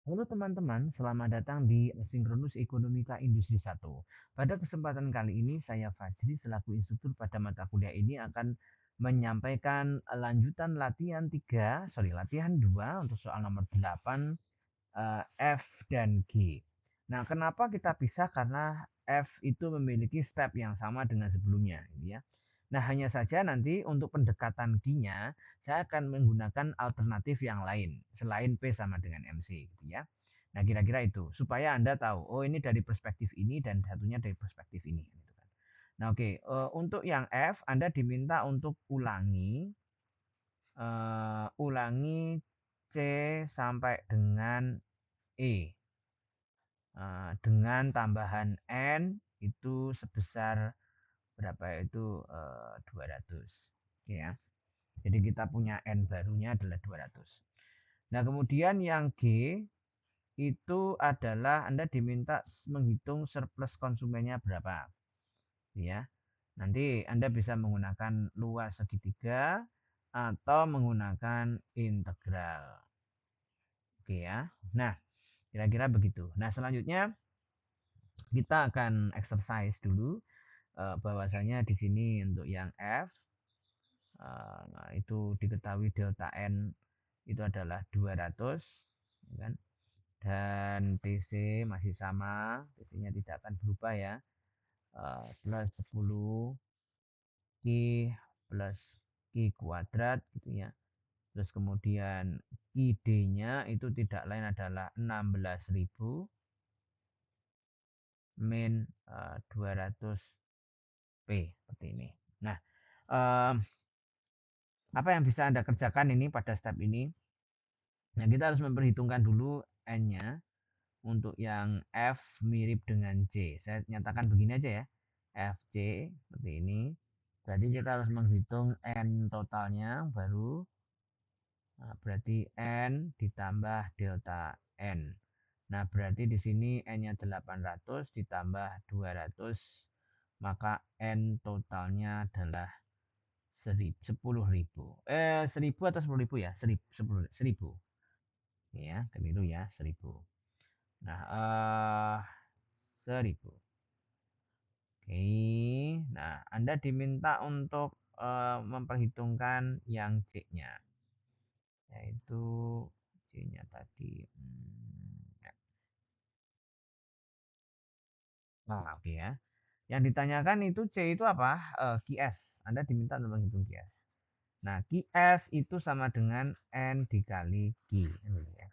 Halo teman-teman, selamat datang di Asinkronus Ekonomika Industri 1. Pada kesempatan kali ini saya Fajri selaku instruktur pada mata kuliah ini akan menyampaikan lanjutan latihan 2 untuk soal nomor 8 F dan G. Nah, kenapa kita pisah? Karena F itu memiliki step yang sama dengan sebelumnya, gitu ya. Nah, hanya saja nanti untuk pendekatan G-nya, saya akan menggunakan alternatif yang lain selain P sama dengan MC, gitu ya. Nah, kira-kira itu supaya Anda tahu, oh ini dari perspektif ini dan satunya dari perspektif ini, gitu kan. Nah, oke, untuk yang F Anda diminta untuk ulangi C sampai dengan E. Dengan tambahan N itu sebesar berapa ya, itu 200 ya. Jadi kita punya N barunya adalah 200. Nah, kemudian yang G itu adalah Anda diminta menghitung surplus konsumennya berapa. Ya. Nanti Anda bisa menggunakan luas segitiga atau menggunakan integral. Oke ya. Nah, kira-kira begitu. Nah, selanjutnya kita akan exercise dulu bahwasanya di sini untuk yang F nah itu diketahui delta N itu adalah 200 ya kan? Dan TC masih sama, TC-nya tidak akan berubah ya. Plus 10 Q plus Q kuadrat gitu ya. Terus kemudian QD-nya itu tidak lain adalah 16.000 min 200 P seperti ini. Nah, eh, apa yang bisa Anda kerjakan ini pada step ini? Nah, kita harus memperhitungkan dulu N-nya untuk yang F mirip dengan J. Saya nyatakan begini aja ya. FC seperti ini. Jadi kita harus menghitung N totalnya baru. Nah, berarti N ditambah delta N. Nah, berarti di sini N-nya 800 ditambah 200. Maka N totalnya adalah 10.000. 1.000 atau 10.000 ya? 1.000. Ya, keliru ya, 1.000. Nah, 1.000. Oke. Nah, Anda diminta untuk memperhitungkan yang C-nya. Yaitu C-nya tadi. Ya. Nah, oke ya. Yang ditanyakan itu C itu apa? QS. Anda diminta untuk menghitung QS. Nah, QS itu sama dengan N dikali Q. Ya.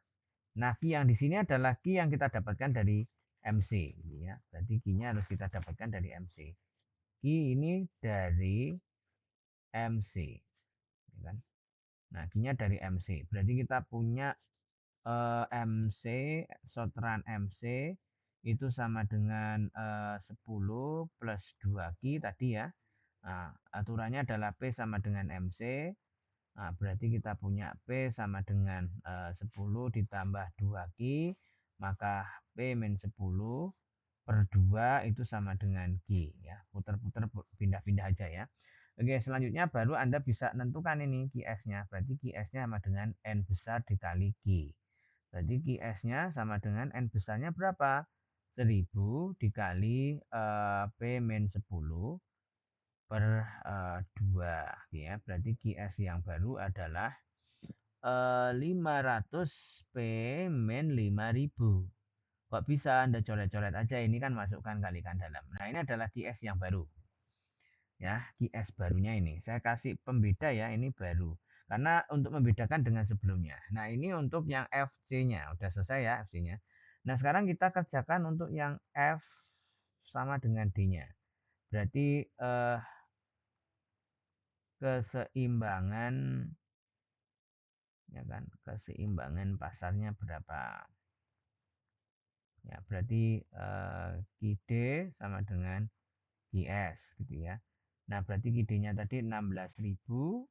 Nah, Q yang di sini adalah Q yang kita dapatkan dari MC. Ya. Berarti Q-nya harus kita dapatkan dari MC. Q ini dari MC. Ya kan? Nah, Q-nya dari MC. Berarti kita punya MC, shortrun MC itu sama dengan 10 plus 2Q tadi ya. Nah, aturannya adalah P sama dengan MC. Nah, berarti kita punya P sama dengan 10 ditambah 2Q, maka P min 10 per 2 itu sama dengan Q ya. Putar-putar pindah-pindah aja ya. Oke, selanjutnya baru Anda bisa menentukan ini QS-nya. Berarti QS-nya sama dengan N besar dikali Q. Berarti QS-nya sama dengan N besarnya berapa? 1000 dikali P min 10 per 2 ya. Berarti QS yang baru adalah 500 P min 5000. Kok bisa Anda coret-coret aja, ini kan masukkan kalikan dalam. Nah, ini adalah QS yang baru. Ya, QS barunya ini. Saya kasih pembeda ya, ini baru. Karena untuk membedakan dengan sebelumnya. Nah, ini untuk yang FC-nya. Udah selesai ya FC-nya. Nah, sekarang kita kerjakan untuk yang F sama dengan D-nya. Berarti keseimbangan ya kan, keseimbangan pasarnya berapa? Ya, berarti QD sama dengan QS gitu ya. Nah, berarti QD-nya tadi 16.000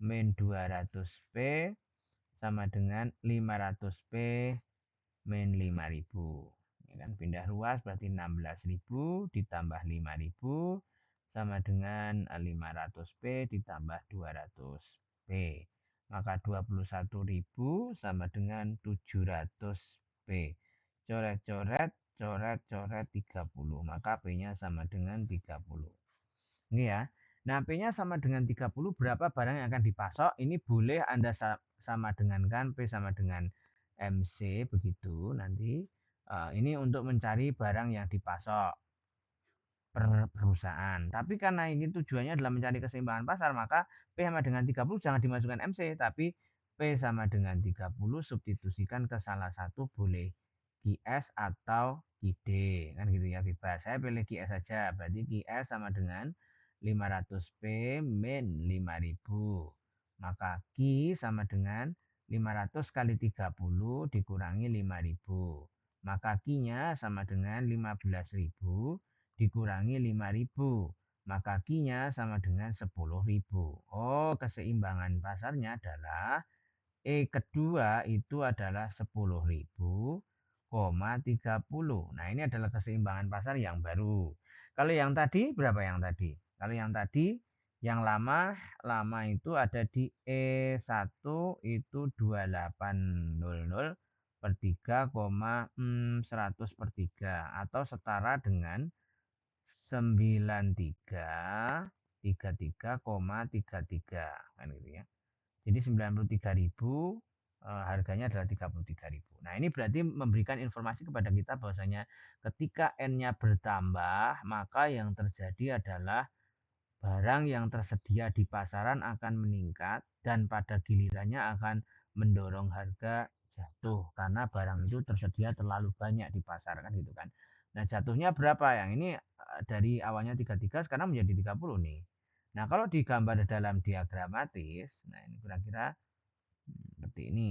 min 200P sama dengan 500P min 5.000. Ya kan, pindah ruas berarti 16.000 ditambah 5.000 sama dengan 500P ditambah 200P. Maka 21.000 sama dengan 700P. P. Coret-coret, coret-coret 30. Maka P-nya sama dengan 30. Ini ya. Nah, P-nya sama dengan 30, berapa barang yang akan dipasok? Ini boleh Anda sama dengankan P sama dengan MC begitu nanti. Ini untuk mencari barang yang dipasok per perusahaan. Tapi karena ini tujuannya adalah mencari keseimbangan pasar, maka P sama dengan 30 jangan dimasukkan MC, tapi P sama dengan 30 substitusikan ke salah satu, boleh QS atau QD. Kan gitu ya, bebas. Saya pilih QS saja. Berarti QS sama dengan 500 P min 5000. Maka Q sama dengan 500 kali 30 dikurangi 5000. Maka Q-nya sama dengan 15.000 dikurangi 5.000, maka Q-nya sama dengan 10.000. Oh, keseimbangan pasarnya adalah E kedua itu adalah 10.000, 30. Nah, ini adalah keseimbangan pasar yang baru. Kalau yang tadi berapa yang tadi? Kalau yang tadi yang lama itu ada di E1 itu 2800 per 3,100 per 3 atau setara dengan 9333,33 kan gitu ya. Jadi 93.000 harganya adalah 33.000. Nah, ini berarti memberikan informasi kepada kita bahwasanya ketika N-nya bertambah, maka yang terjadi adalah barang yang tersedia di pasaran akan meningkat dan pada gilirannya akan mendorong harga jatuh karena barang itu tersedia terlalu banyak di pasar kan gitu kan. Nah, jatuhnya berapa? Yang ini dari awalnya 33 sekarang menjadi 30 nih. Nah, kalau digambar dalam diagramatis, nah ini kira-kira seperti ini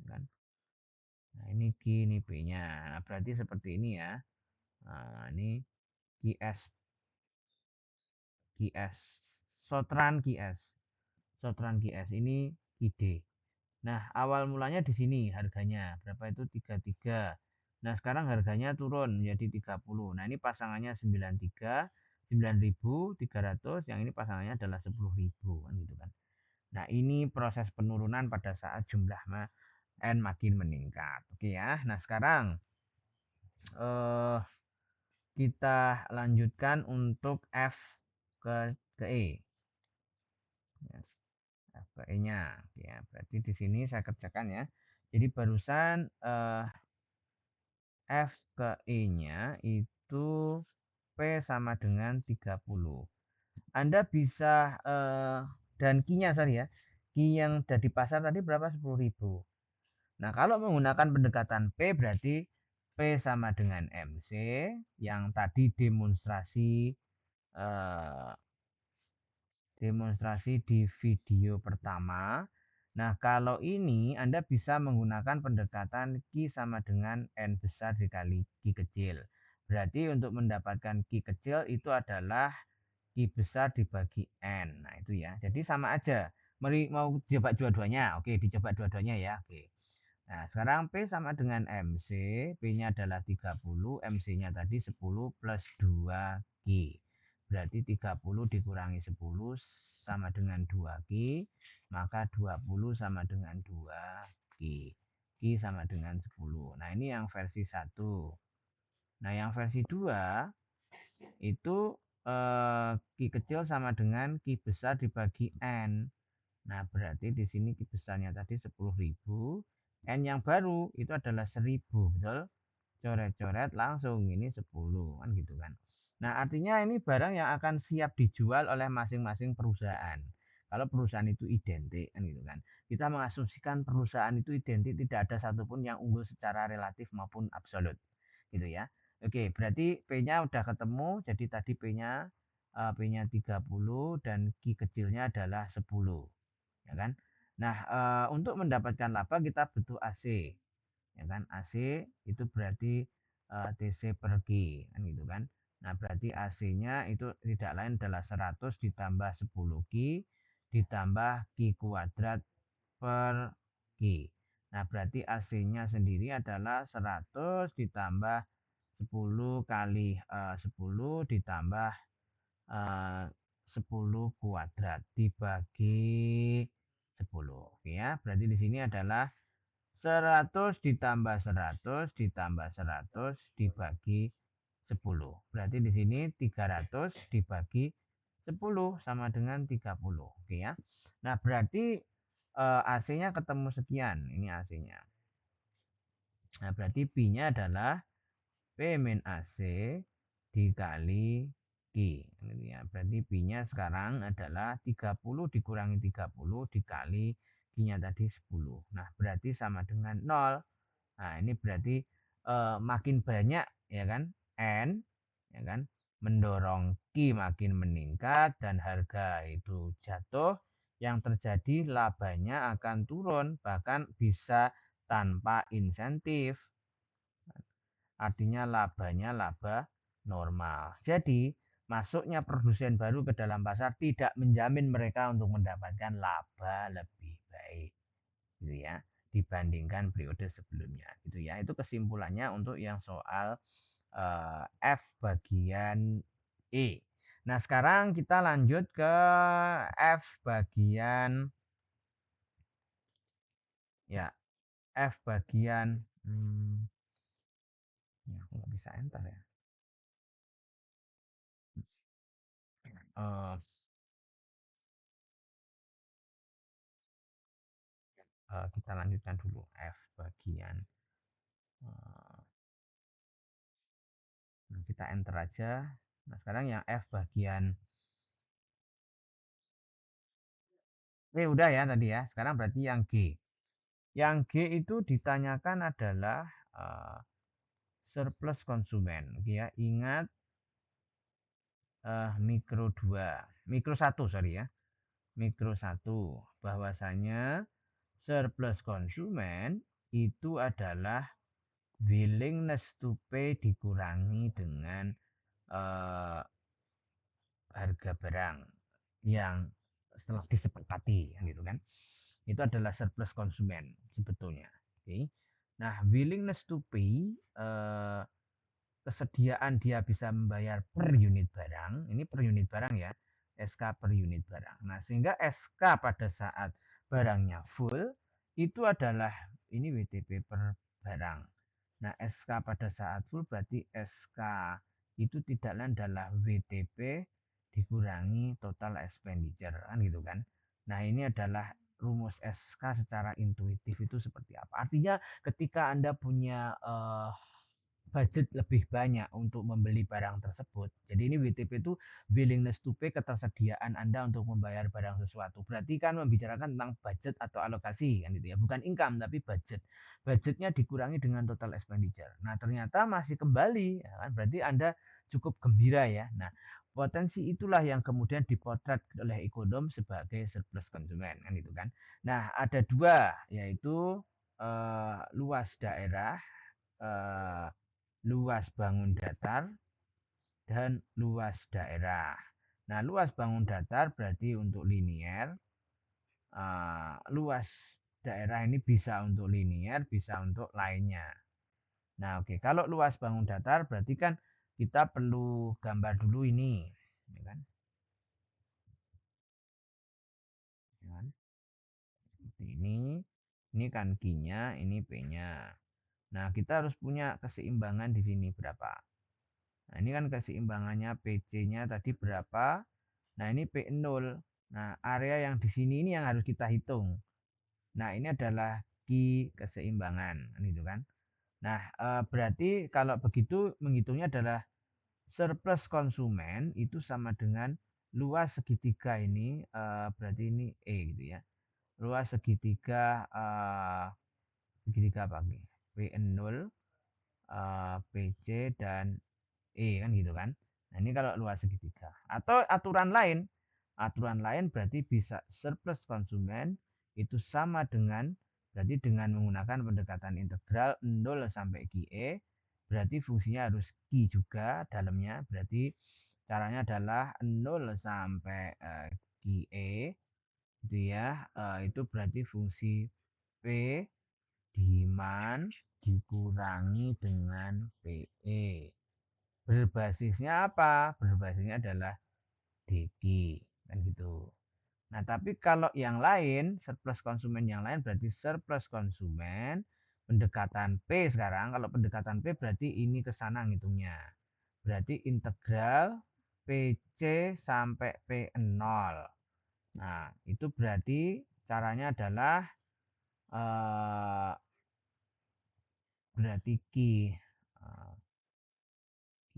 kan. Nah, ini Q, ini P-nya. Nah, berarti seperti ini ya. Nah, ini QS, QS, Sotran QS. Sotran QS ini ide. Nah, awal mulanya di sini harganya berapa itu 33. Nah, sekarang harganya turun menjadi 30. Nah, ini pasangannya 93, 9.300, yang ini pasangannya adalah 10.000 kan gitu kan. Nah, ini proses penurunan pada saat jumlah N makin meningkat. Oke ya. Nah, sekarang eh, kita lanjutkan untuk F ke E. Ya, F ke E-nya. Ya, berarti di sini saya kerjakan ya. Jadi barusan F ke E-nya itu P sama dengan 30. Anda bisa dan Q-nya sorry ya. Q yang dari pasar tadi berapa? 10.000. Nah, kalau menggunakan pendekatan P berarti P sama dengan MC yang tadi eh, demonstrasi di video pertama. Nah, kalau ini Anda bisa menggunakan pendekatan Q sama dengan N besar dikali Q kecil. Berarti untuk mendapatkan Q kecil itu adalah Q besar dibagi N. Nah, itu ya. Jadi sama aja. Mari mau coba dua-duanya. Oke, dicoba dua-duanya ya. Oke. Nah, sekarang P sama dengan MC. P-nya adalah 30, MC-nya tadi 10 plus 2Q. Berarti 30 dikurangi 10 sama dengan 2Q, maka 20 sama dengan 2Q. Q sama dengan 10. Nah, ini yang versi 1. Nah, yang versi 2 itu Q kecil sama dengan Q besar dibagi N. Nah, berarti di sini besarnya tadi 10.000. N yang baru itu adalah 1.000, betul? Coret-coret langsung ini 10 kan gitu kan. Nah, artinya ini barang yang akan siap dijual oleh masing-masing perusahaan. Kalau perusahaan itu identik kan gitu kan. Kita mengasumsikan perusahaan itu identik, tidak ada satupun yang unggul secara relatif maupun absolut. Gitu ya. Oke, berarti P-nya udah ketemu. Jadi tadi P-nya 30 dan Q kecilnya adalah 10. Ya kan? Nah, untuk mendapatkan laba kita butuh AC, ya kan? AC itu berarti TC per Q, kan gitu kan? Nah, berarti AC-nya itu tidak lain adalah 100 ditambah 10 Q ditambah Q kuadrat per Q. Nah, berarti AC-nya sendiri adalah 100 ditambah 10 kali 10 ditambah eh, 10 kuadrat dibagi 10. Oke ya, berarti di sini adalah 100 ditambah 100 ditambah 100 dibagi 10. Berarti di sini 300 dibagi 10 sama dengan 30. Oke ya. Nah, berarti AC-nya ketemu sekian. Ini AC-nya. Nah, berarti B-nya adalah P min AC dikali Q. Ini ya. Berarti B-nya sekarang adalah 30 dikurangi 30 dikali Q-nya tadi 10. Nah, berarti sama dengan 0. Nah, ini berarti makin banyak ya kan N ya kan mendorong Q makin meningkat dan harga itu jatuh, yang terjadi labanya akan turun bahkan bisa tanpa insentif. Artinya labanya laba normal. Jadi, masuknya produsen baru ke dalam pasar tidak menjamin mereka untuk mendapatkan laba lebih baik, gitu ya, dibandingkan periode sebelumnya, gitu ya. Itu kesimpulannya untuk yang soal F bagian E. Nah, sekarang kita lanjut ke F bagian ya, F bagian ya aku nggak bisa enter ya. Eh, kita lanjutkan dulu F bagian kita enter aja. Nah, sekarang yang F bagian udah ya tadi ya. Sekarang berarti yang G. Yang G itu ditanyakan adalah surplus konsumen. Ya, ingat mikro 2, mikro 1 sorry ya. Mikro 1 bahwasanya surplus konsumen itu adalah willingness to pay dikurangi dengan eh, harga barang yang setelah disepakati gitu kan, itu adalah surplus konsumen sebetulnya. Oke. Nah, willingness to pay kesediaan dia bisa membayar per unit barang, ini per unit barang ya, SK per unit barang. Nah, sehingga SK pada saat barangnya full itu adalah ini WTP per barang. Nah, SK pada saat full berarti SK itu tidak lain adalah WTP dikurangi total expenditure kan gitu kan. Nah, ini adalah rumus SK secara intuitif itu seperti apa? Artinya ketika Anda punya budget lebih banyak untuk membeli barang tersebut. Jadi ini WTP itu willingness to pay, ketersediaan Anda untuk membayar barang sesuatu. Berarti kan membicarakan tentang budget atau alokasi kan gitu ya. Bukan income tapi budget. Budgetnya dikurangi dengan total expenditure. Nah, ternyata masih kembali ya kan? Berarti Anda cukup gembira ya. Nah, potensi itulah yang kemudian dipotret oleh ekonom sebagai surplus konsumen kan gitu kan. Nah, ada dua yaitu luas daerah, eh, luas bangun datar, dan luas daerah. Nah, luas bangun datar berarti untuk linier, luas daerah ini bisa untuk linier, bisa untuk lainnya. Nah, oke, kalau luas bangun datar berarti kan kita perlu gambar dulu ini, ya kan? Ya kan? Seperti ini kan Q-nya, ini P-nya. Nah, kita harus punya keseimbangan di sini berapa. Nah, ini kan keseimbangannya PC-nya tadi berapa. Nah, ini P0. Nah, area yang di sini ini yang harus kita hitung. Nah, ini adalah Q keseimbangan, gitu kan. Nah, berarti kalau begitu menghitungnya adalah surplus konsumen itu sama dengan luas segitiga ini, berarti ini E gitu ya. Luas segitiga segitiga apa nih? P0, PC dan E kan gitu kan. Nah, ini kalau luas segitiga. Atau aturan lain berarti bisa surplus konsumen itu sama dengan, berarti dengan menggunakan pendekatan integral 0 sampai QE, berarti fungsinya harus Q juga dalamnya, berarti caranya adalah 0 sampai QE gitu ya. Itu berarti fungsi P demand dikurangi dengan PE. Berbasisnya apa? Berbasisnya adalah DG kan gitu. Nah, tapi kalau yang lain, surplus konsumen yang lain berarti surplus konsumen pendekatan P sekarang. Kalau pendekatan P berarti ini ke sana ngitungnya. Berarti integral PC sampai P0. Nah, itu berarti caranya adalah berarti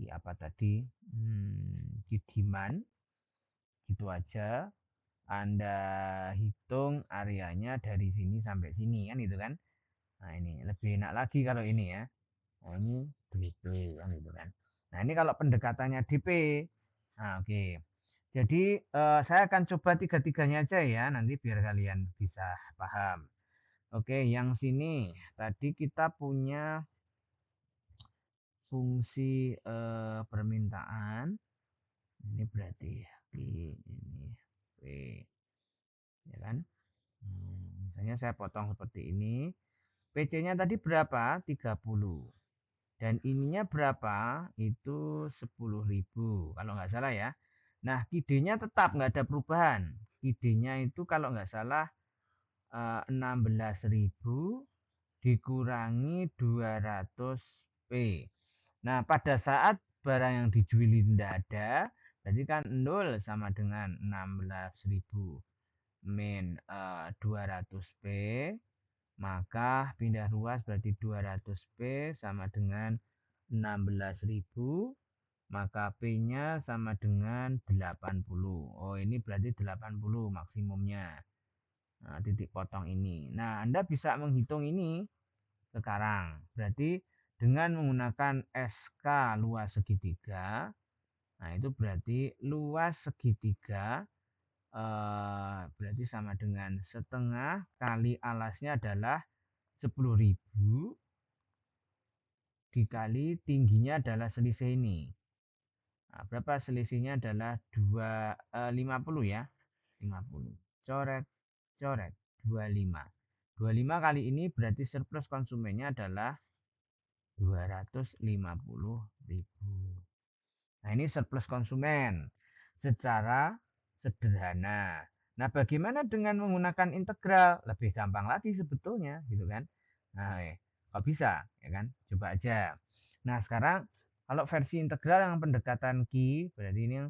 eh, apa tadi? Demand gitu aja. Anda hitung areanya dari sini sampai sini kan gitu kan. Nah, ini lebih enak lagi kalau ini ya. Nah, ini DP kan gitu kan. Nah, ini kalau pendekatannya DP. Nah, oke. Jadi saya akan coba tiga-tiganya aja ya nanti biar kalian bisa paham. Oke, yang sini tadi kita punya fungsi permintaan. Ini berarti ini P ya kan? Misalnya saya potong seperti ini. PC-nya tadi berapa? 30. Dan ininya berapa? Itu 10.000. Kalau nggak salah ya. Nah, KID-nya tetap nggak ada perubahan. KID-nya itu kalau nggak salah 16.000 dikurangi 200 P. Nah, pada saat barang yang dijual tidak ada, berarti kan 0 sama dengan 16.000 min 200 P, maka pindah ruas berarti 200 P sama dengan 16.000, maka P-nya sama dengan 80. Oh, ini berarti 80 maksimumnya. Nah, titik potong ini. Nah, Anda bisa menghitung ini sekarang. Berarti dengan menggunakan SK luas segitiga, nah itu berarti luas segitiga berarti sama dengan setengah kali alasnya adalah 10.000 dikali tingginya adalah selisih ini. Nah, berapa selisihnya adalah 50 ya. 50. Coret, coret. 25. 25 kali ini berarti surplus konsumennya adalah 250.000. Nah, ini surplus konsumen secara sederhana. Nah, bagaimana dengan menggunakan integral? Lebih gampang lagi sebetulnya, gitu kan? Nah, kok bisa, ya kan? Coba aja. Nah, sekarang kalau versi integral yang pendekatan Q, berarti ini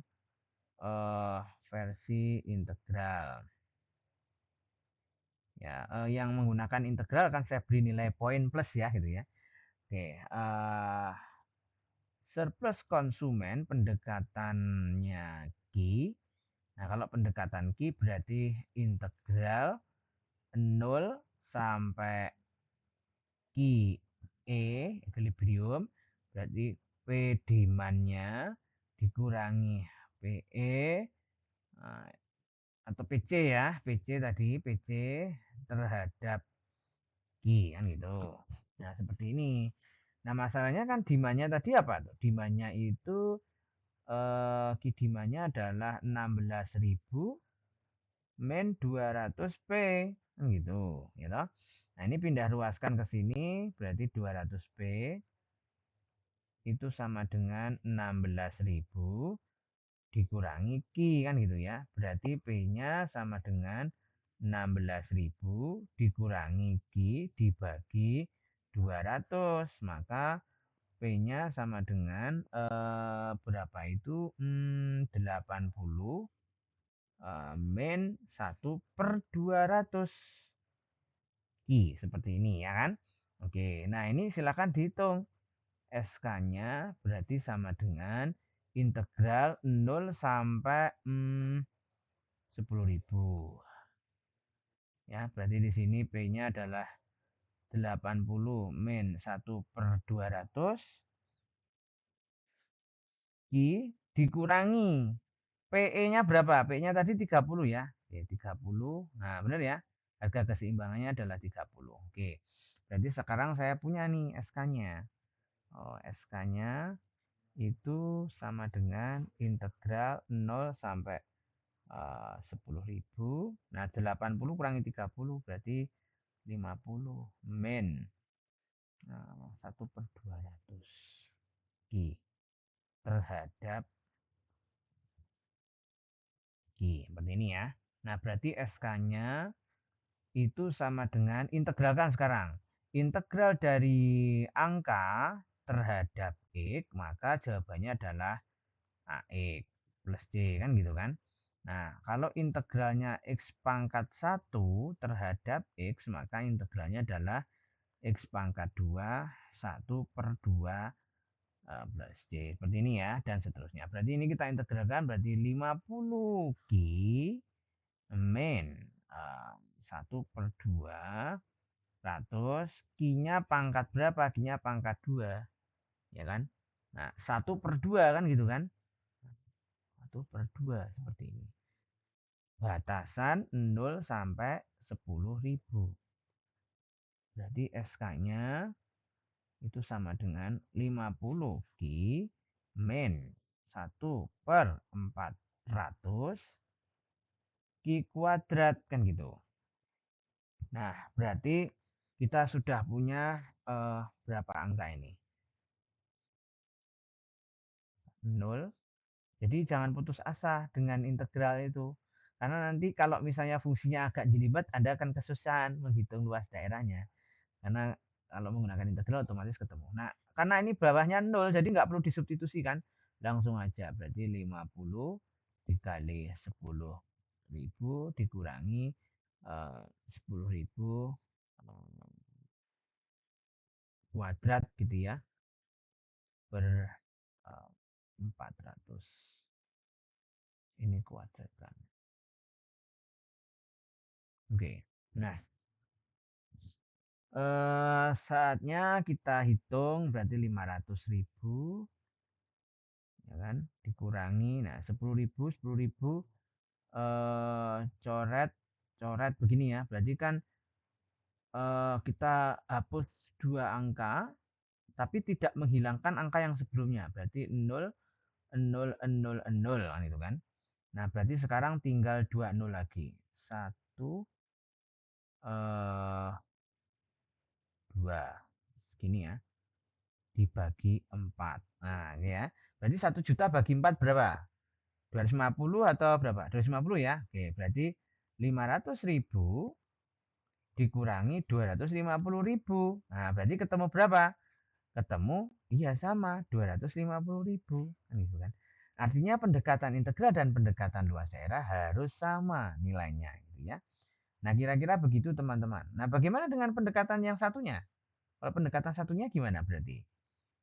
versi integral. Ya, yang menggunakan integral kan saya beri nilai poin plus ya, gitu ya. Oke, surplus konsumen pendekatannya Q. Nah, kalau pendekatan Q berarti integral 0 sampai Q E equilibrium, berarti P demand-nya dikurangi PE atau PC ya, PC tadi PC terhadap Q kan gitu. Nah, seperti ini. Nah, masalahnya kan demand-nya tadi apa tuh? Demand-nya itu Kidimanya adalah 16.000 min 200 P kan gitu ya toh. Nah, ini pindah ruaskan ke sini berarti 200 P itu sama dengan 16.000 dikurangi Q kan gitu ya. Berarti P-nya sama dengan 16.000 dikurangi Q dibagi 200, maka P-nya sama dengan berapa itu? 80 min 1/200 Q seperti ini ya kan. Oke, nah ini silakan dihitung. SK-nya berarti sama dengan integral 0 sampai 10.000. Ya, berarti di sini P-nya adalah 80 min 1/200 Q dikurangi PE-nya berapa? PE-nya tadi 30 ya. Oke, 30. Nah, benar ya. Harga keseimbangannya adalah 30. Oke. Berarti sekarang saya punya nih SK-nya. Oh, SK-nya itu sama dengan integral 0 sampai 10.000. Nah, 80 kurangi 30 berarti 50 min 1/200 Q terhadap Q. Seperti ini ya. Nah, berarti SK-nya itu sama dengan integralkan sekarang. Integral dari angka terhadap X, maka jawabannya adalah AX plus C, kan gitu kan. Nah, kalau integralnya X pangkat 1 terhadap X, maka integralnya adalah X pangkat 2, 1/2 plus C. Seperti ini ya, dan seterusnya. Berarti ini kita integralkan, berarti 50 Q min 1/2 ratus, Q-nya pangkat berapa? Q-nya pangkat 2, ya kan? Nah, 1/2 kan gitu kan? 1/2 seperti ini. Batasan 0 sampai 10.000. Berarti SK-nya itu sama dengan 50 Q min 1/400 Q kuadrat, kan gitu. Nah, berarti kita sudah punya berapa angka ini? 0. Jadi jangan putus asa dengan integral itu. Karena nanti kalau misalnya fungsinya agak jelimet, Anda akan kesusahan menghitung luas daerahnya. Karena kalau menggunakan integral otomatis ketemu. Nah, karena ini bawahnya 0, jadi nggak perlu disubstitusikan. Langsung aja. Berarti 50 dikali 10.000 dikurangi 10.000 kuadrat gitu ya, per 400. Ini kuadrat kan. Oke. Nah, saatnya kita hitung, berarti 500.000, ya kan, dikurangi, nah 10.000, 10.000 coret coret begini ya, berarti kan kita hapus dua angka tapi tidak menghilangkan angka yang sebelumnya, berarti 0 0 0 0 kan itu kan. Nah, berarti sekarang tinggal 2 0 lagi, 1 2 segini ya, dibagi 4. Nah, ini ya. Berarti 1 juta bagi 4 berapa? 250 atau berapa? 250 ya. Oke, berarti 500.000 dikurangi 250.000. Nah, berarti ketemu berapa? Ketemu, iya sama, 250.000. Kan gitu kan. Artinya pendekatan integral dan pendekatan luas daerah harus sama nilainya gitu ya. Nah, kira-kira begitu teman-teman. Nah, bagaimana dengan pendekatan yang satunya? Kalau pendekatan satunya gimana berarti?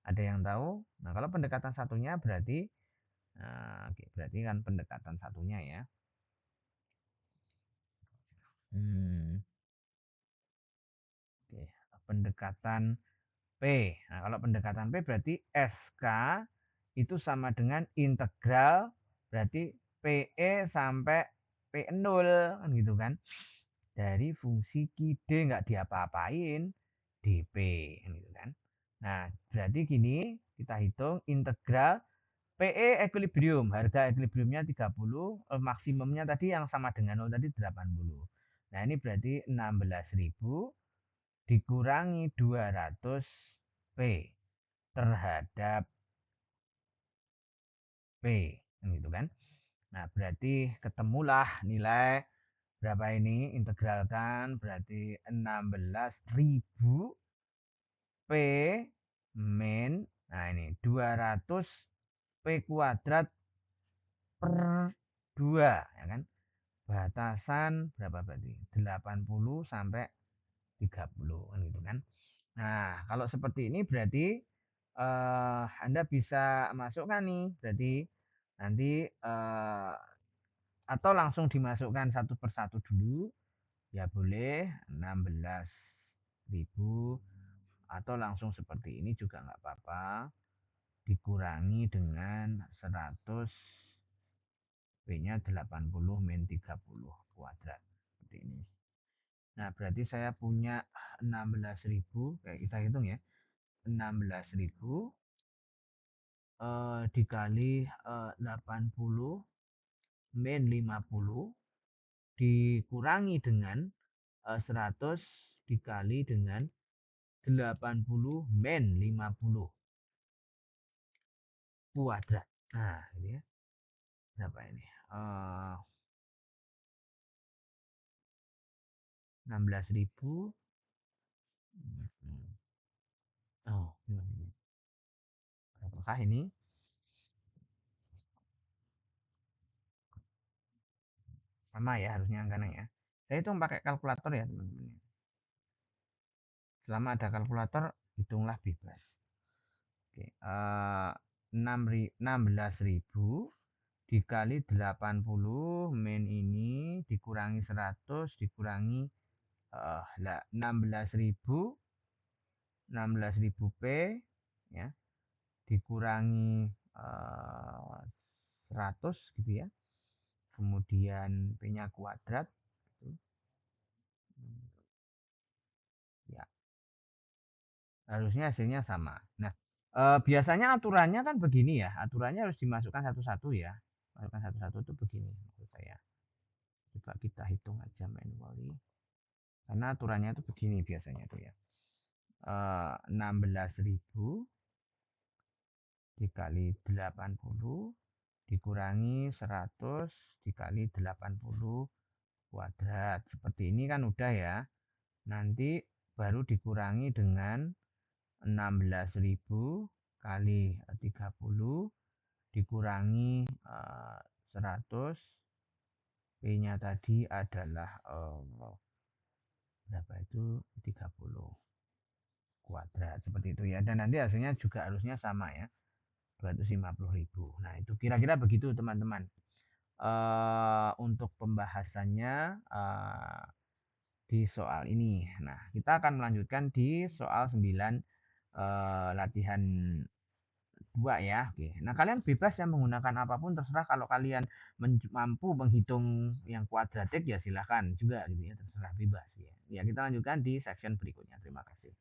Ada yang tahu? Nah, kalau pendekatan satunya berarti, nah, oke, berarti kan pendekatan satunya ya. Hmm, oke, pendekatan P. Nah, kalau pendekatan P berarti SK itu sama dengan integral, berarti PE sampai P0 kan gitu kan. Dari fungsi QD nggak diapa-apain DP kan gitu kan. Nah, berarti gini, kita hitung integral PE equilibrium, harga equilibriumnya 30, maksimumnya tadi yang sama dengan 0 tadi 80. Nah, ini berarti 16.000 dikurangi 200 P terhadap P, gitu kan. Nah, berarti ketemulah nilai berapa ini, integralkan berarti 16.000 P min, nah ini 200 P kuadrat per 2, ya kan. Batasan berapa berarti? 80 sampai 30 kan gitu kan. Nah, kalau seperti ini berarti Anda bisa masukkan nih, berarti nanti atau langsung dimasukkan satu persatu dulu, ya boleh 16.000, atau langsung seperti ini juga nggak apa-apa, dikurangi dengan 100, B-nya 80 min 30 kuadrat, seperti ini. Nah, berarti saya punya 16.000, kayak kita hitung ya, 16.000 dikali 80 min 50 dikurangi dengan 100 dikali dengan 80 min 50 kuadrat. Nah, ini ya. Berapa ini? 16.000. Oh, berapakah ini? Sama ya harusnya angkanya ya. Saya hitung pakai kalkulator ya teman-teman. Selama ada kalkulator, hitunglah bebas. Oke, 16.000 dikali 80 min ini dikurangi 100 dikurangi 16.000 P ya dikurangi 100 gitu ya. Kemudian P-nya kuadrat gitu. Ya, harusnya hasilnya sama. Nah, biasanya aturannya kan begini ya. Aturannya harus dimasukkan satu-satu ya. Masukkan satu-satu itu begini maksud saya. Coba kita hitung aja manually. Karena aturannya itu begini biasanya tuh ya. 16.000 dikali 80 dikurangi 100 dikali 80 kuadrat. Seperti ini kan udah ya. Nanti baru dikurangi dengan 16.000 kali 30 dikurangi 100. P-nya tadi adalah berapa itu 30 kuadrat seperti itu ya. Dan nanti hasilnya juga harusnya sama ya. 250.000. Nah, itu kira-kira begitu teman-teman. Untuk pembahasannya di soal ini. Nah, kita akan melanjutkan di soal 9 latihan 2 ya. Oke. Nah, kalian bebas ya menggunakan apapun terserah kalau kalian mampu menghitung yang kuadratik ya silahkan juga gitu ya terserah bebas ya. Ya, kita lanjutkan di section berikutnya. Terima kasih.